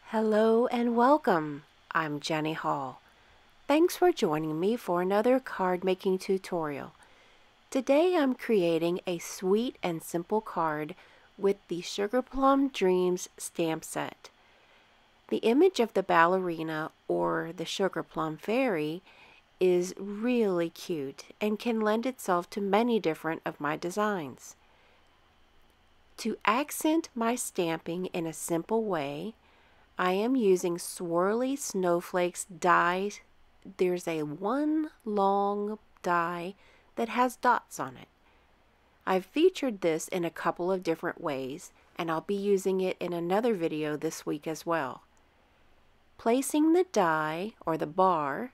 Hello and welcome. I'm Jenny Hall. Thanks for joining me for another card making tutorial. Today I'm creating a sweet and simple card with the Sugarplum Dreams stamp set. The image of the ballerina or the Sugarplum fairy is really cute and can lend itself to many different of my designs. To accent my stamping in a simple way, I am using Swirly Snowflakes die. There's one long die that has dots on it. I've featured this in a couple of different ways, and I'll be using it in another video this week as well. Placing the die, or the bar,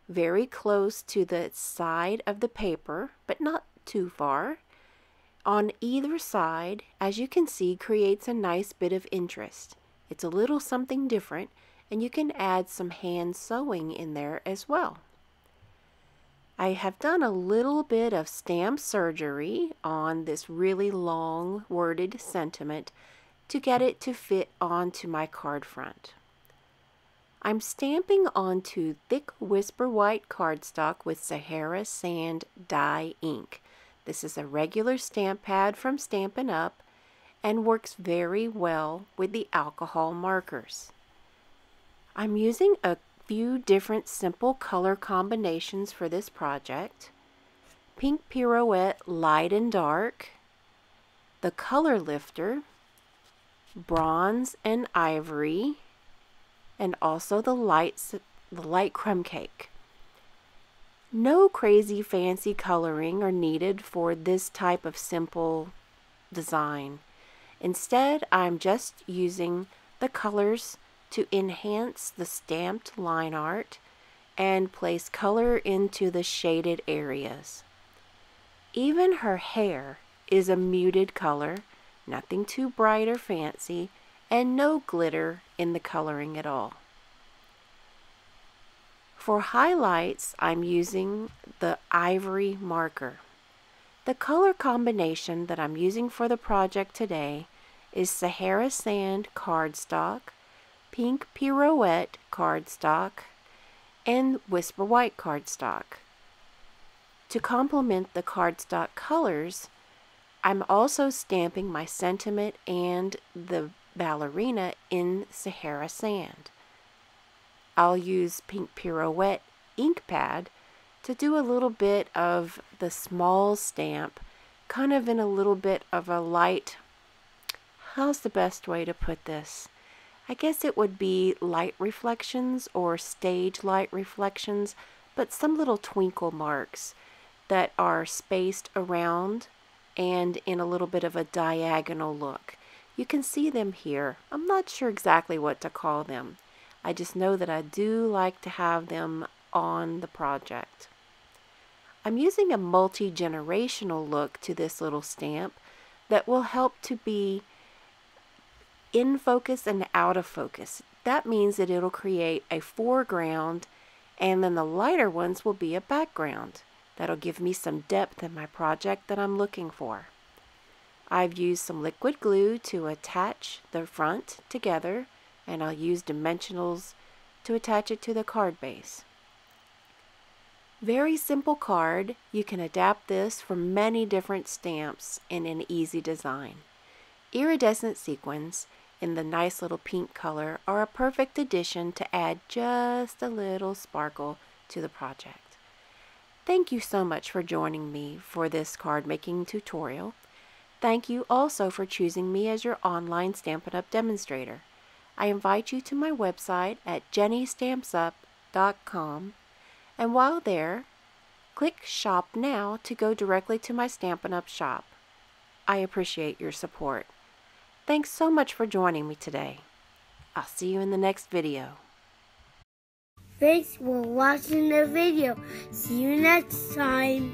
very close to the side of the paper, but not too far, on either side, as you can see, creates a nice bit of interest. It's a little something different, and you can add some hand sewing in there as well. I have done a little bit of stamp surgery on this really long worded sentiment to get it to fit onto my card front. I'm stamping onto thick Whisper White cardstock with Sahara Sand dye ink. This is a regular stamp pad from Stampin' Up and works very well with the alcohol markers. I'm using a few different simple color combinations for this project. Pink Pirouette Light and Dark, the Color Lifter, Bronze and Ivory, and also the light crumb cake. No crazy fancy coloring are needed for this type of simple design. Instead, I'm just using the colors to enhance the stamped line art and place color into the shaded areas. Even her hair is a muted color, nothing too bright or fancy, and no glitter in the coloring at all. For highlights, I'm using the ivory marker. The color combination that I'm using for the project today is Sahara Sand cardstock, Pink Pirouette cardstock, and Whisper White cardstock. To complement the cardstock colors, I'm also stamping my sentiment and the ballerina in Sahara Sand. I'll use Pink Pirouette ink pad to do a little bit of the small stamp, kind of in a little bit of a light, how's the best way to put this? I guess it would be light reflections or stage light reflections, but some little twinkle marks that are spaced around and in a little bit of a diagonal look. You can see them here. I'm not sure exactly what to call them. I just know that I do like to have them on the project. I'm using a multi-generational look to this little stamp that will help to be in focus and out of focus. That means that it'll create a foreground and then the lighter ones will be a background. That'll give me some depth in my project that I'm looking for. I've used some liquid glue to attach the front together, and I'll use dimensionals to attach it to the card base. Very simple card. You can adapt this for many different stamps in an easy design. Iridescent sequins in the nice little pink color are a perfect addition to add just a little sparkle to the project. Thank you so much for joining me for this card making tutorial. Thank you also for choosing me as your online Stampin' Up! Demonstrator. I invite you to my website at jennystampsup.com, and while there, click Shop Now to go directly to my Stampin' Up! Shop. I appreciate your support. Thanks so much for joining me today. I'll see you in the next video. Thanks for watching the video. See you next time.